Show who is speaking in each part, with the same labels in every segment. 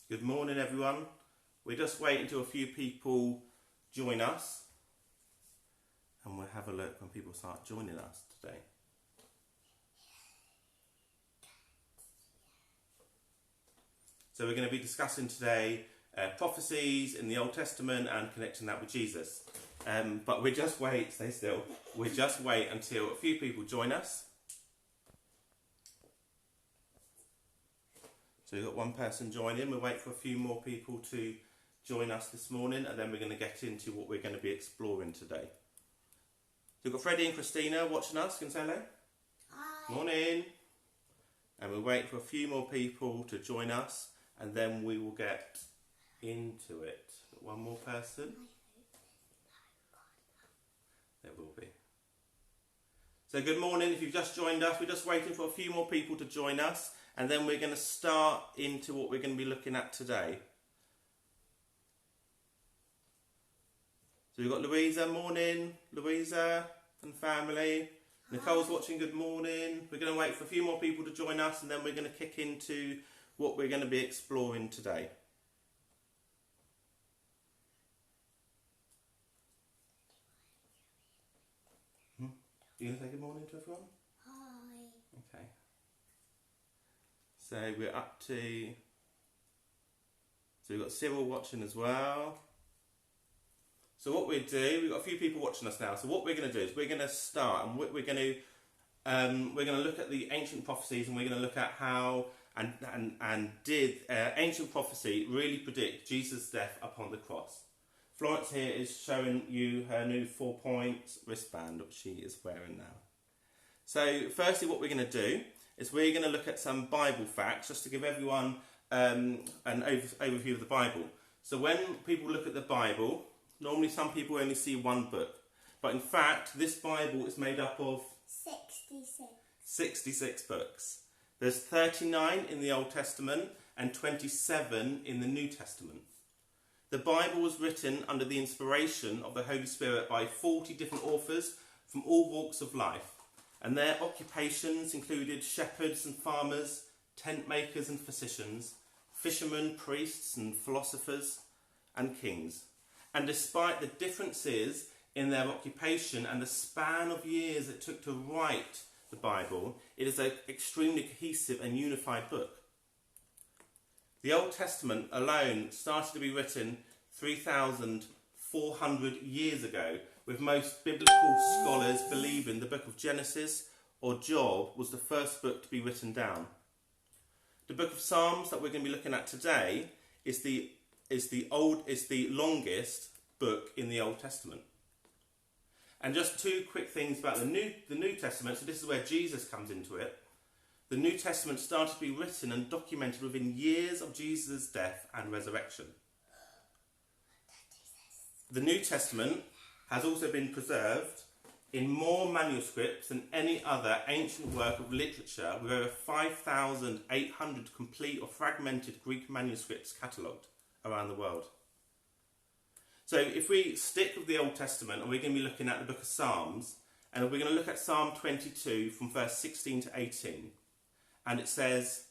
Speaker 1: Good morning, everyone. We're just waiting until a few people join us, and we'll have a look when people start joining us today. So we're going to be discussing today prophecies in the Old Testament and connecting that with Jesus. But we just wait, stay still. We just wait until a few people join us. So we've got one person joining. We'll wait for a few more people to join us this morning, and then we're going to get into what we're going to be exploring today. So we've got Freddie and Christina watching us. Can you say hello?
Speaker 2: Hi.
Speaker 1: Morning. And we'll wait for a few more people to join us, and then we will get into it. Got one more person. There will be. So good morning. If you've just joined us, we're just waiting for a few more people to join us, and then we're going to start into what we're going to be looking at today. So we've got Louisa, morning. Louisa and family. Nicole's watching, good morning. We're going to wait for a few more people to join us, and then we're going to kick into what we're going to be exploring today. You going to say good morning to everyone?
Speaker 2: Hi.
Speaker 1: Okay. So we're up to... So we've got Cyril watching as well. So what we do, we've got a few people watching us now. So what we're going to do is we're going to start, and we're going to look at the ancient prophecies, and we're going to look at how and did ancient prophecy really predict Jesus' death upon the cross. Florence here is showing you her new 4-point wristband, which she is wearing now. So firstly, what we're going to do is we're going to look at some Bible facts, just to give everyone an overview of the Bible. So when people look at the Bible, normally some people only see one book. But in fact, this Bible is made up of 66 books. There's 39 in the Old Testament and 27 in the New Testament. The Bible was written under the inspiration of the Holy Spirit by 40 different authors from all walks of life, and their occupations included shepherds and farmers, tent makers and physicians, fishermen, priests and philosophers, and kings. And despite the differences in their occupation and the span of years it took to write the Bible, it is an extremely cohesive and unified book. The Old Testament alone started to be written 3,400 years ago, with most biblical scholars believing the book of Genesis or Job was the first book to be written down. The book of Psalms that we're going to be looking at today is the longest book in the Old Testament. And just two quick things about the New Testament. So this is where Jesus comes into it. The New Testament started to be written and documented within years of Jesus' death and resurrection. The New Testament has also been preserved in more manuscripts than any other ancient work of literature, with over 5,800 complete or fragmented Greek manuscripts catalogued around the world. So if we stick with the Old Testament, and we're going to be looking at the book of Psalms, and we're going to look at Psalm 22 from verse 16 to 18. And it says,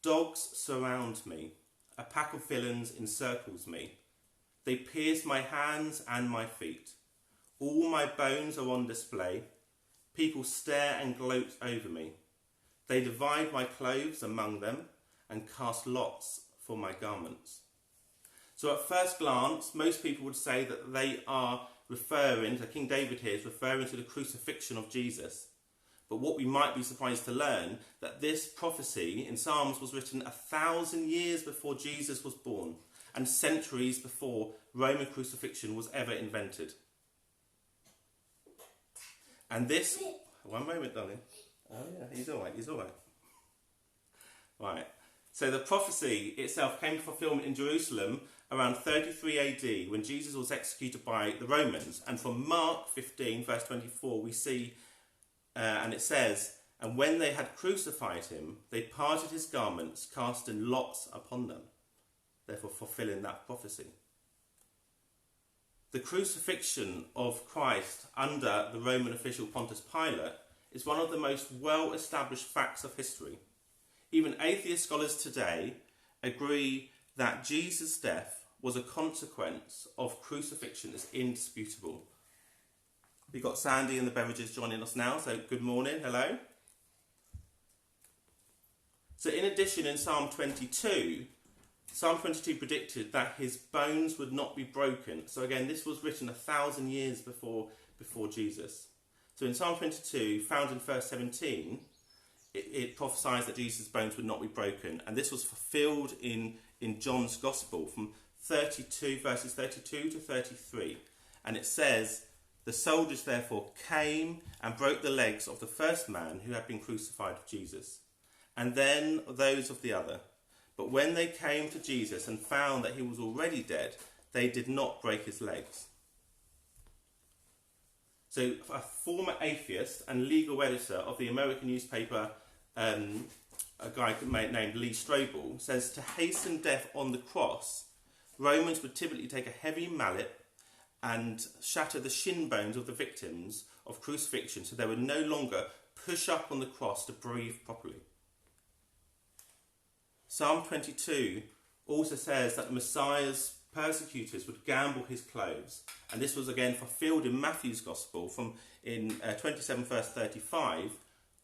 Speaker 1: "Dogs surround me, a pack of villains encircles me. They pierce my hands and my feet. All my bones are on display. People stare and gloat over me. They divide my clothes among them and cast lots for my garments." So at first glance, most people would say that they are referring, so King David here is referring to the crucifixion of Jesus. But what we might be surprised to learn, that this prophecy in Psalms was written 1,000 years before Jesus was born, and centuries before Roman crucifixion was ever invented. And this... One moment, darling. Oh yeah, he's all right. Right. So the prophecy itself came to fulfillment in Jerusalem around 33 AD, when Jesus was executed by the Romans. And from Mark 15, verse 24, we see... and it says, "And when they had crucified him, they parted his garments, casting lots upon them," therefore fulfilling that prophecy. The crucifixion of Christ under the Roman official Pontius Pilate is one of the most well-established facts of history. Even atheist scholars today agree that Jesus' death was a consequence of crucifixion is indisputable. We've got Sandy and the Beverages joining us now, so good morning, hello. So in addition, in Psalm 22 predicted that his bones would not be broken. So again, this was written 1,000 years before Jesus. So in Psalm 22, found in verse 17, it prophesies that Jesus' bones would not be broken. And this was fulfilled in John's Gospel from 32, verses 32 to 33. And it says, "The soldiers therefore came and broke the legs of the first man who had been crucified with Jesus, and then those of the other. But when they came to Jesus and found that he was already dead, they did not break his legs." So a former atheist and legal editor of the American newspaper, a guy named Lee Strobel, says to hasten death on the cross, Romans would typically take a heavy mallet and shatter the shin bones of the victims of crucifixion so they would no longer push up on the cross to breathe properly. Psalm 22 also says that the Messiah's persecutors would gamble his clothes, and this was again fulfilled in Matthew's Gospel in 27 verse 35.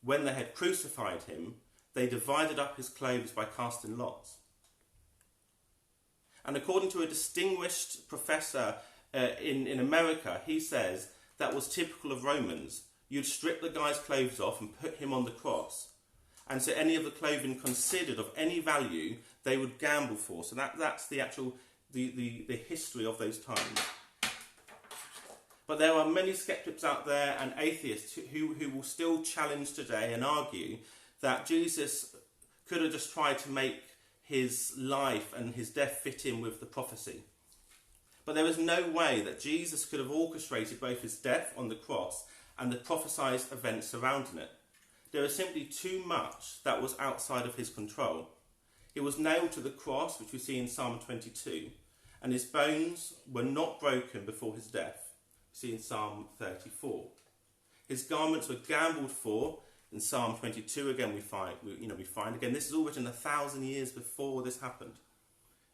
Speaker 1: When they had crucified him, they divided up his clothes by casting lots. And according to a distinguished professor in America, he says that was typical of Romans. You'd strip the guy's clothes off and put him on the cross. And so any of the clothing considered of any value, they would gamble for. So that's the actual the history of those times. But there are many skeptics out there and atheists who will still challenge today and argue that Jesus could have just tried to make his life and his death fit in with the prophecy. But there is no way that Jesus could have orchestrated both his death on the cross and the prophesied events surrounding it. There is simply too much that was outside of his control. He was nailed to the cross, which we see in Psalm 22, and his bones were not broken before his death, we see in Psalm 34. His garments were gambled for in Psalm 22. Again, we find again this is all written 1,000 years before this happened.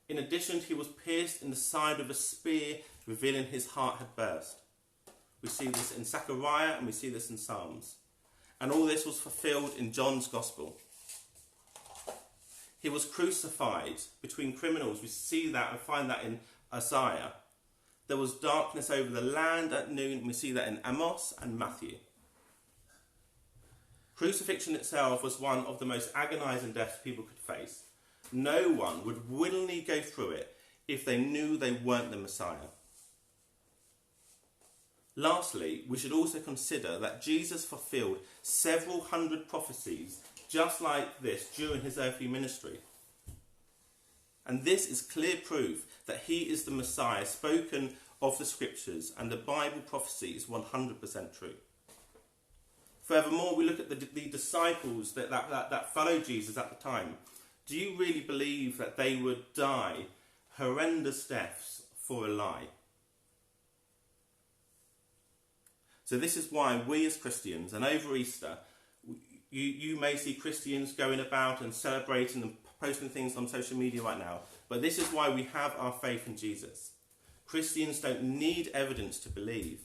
Speaker 1: In addition, he was pierced in the side with a spear, revealing his heart had burst. We see this in Zechariah and we see this in Psalms. And all this was fulfilled in John's Gospel. He was crucified between criminals. We see that and find that in Isaiah. There was darkness over the land at noon. We see that in Amos and Matthew. Crucifixion itself was one of the most agonizing deaths people could face. No one would willingly go through it if they knew they weren't the Messiah. Lastly, we should also consider that Jesus fulfilled several hundred prophecies just like this during his earthly ministry. And this is clear proof that he is the Messiah spoken of the scriptures, and the Bible prophecy is 100% true. Furthermore, we look at the disciples that followed Jesus at the time. Do you really believe that they would die horrendous deaths for a lie? So this is why we as Christians, and over Easter, you may see Christians going about and celebrating and posting things on social media right now, but this is why we have our faith in Jesus. Christians don't need evidence to believe,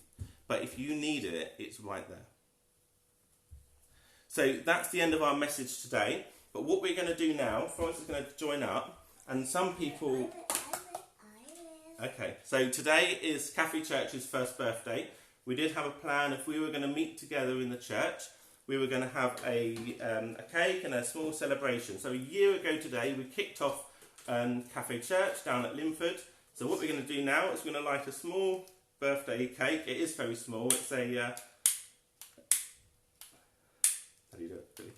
Speaker 1: but if you need it, it's right there. So that's the end of our message today. But what we're going to do now, Florence is going to join up, and some people... Okay, so today is Cafe Church's first birthday. We did have a plan. If we were going to meet together in the church, we were going to have a cake and a small celebration. So a year ago today, we kicked off Cafe Church down at Lindford. So what we're going to do now is we're going to light a small birthday cake. It is very small. It's a... how do you do it, Billy?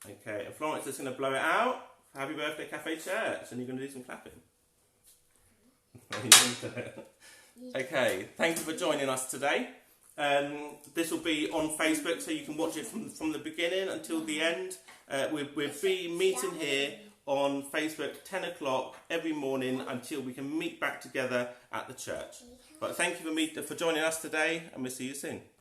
Speaker 1: Okay, and Florence is going to blow it out. Happy birthday, Cafe Church. And you're going to do some clapping. Okay, thank you for joining us today. This will be on Facebook, so you can watch it from the beginning until the end. We'll be meeting here on Facebook 10 o'clock every morning until we can meet back together at the church. But thank you for joining us today, and we'll see you soon.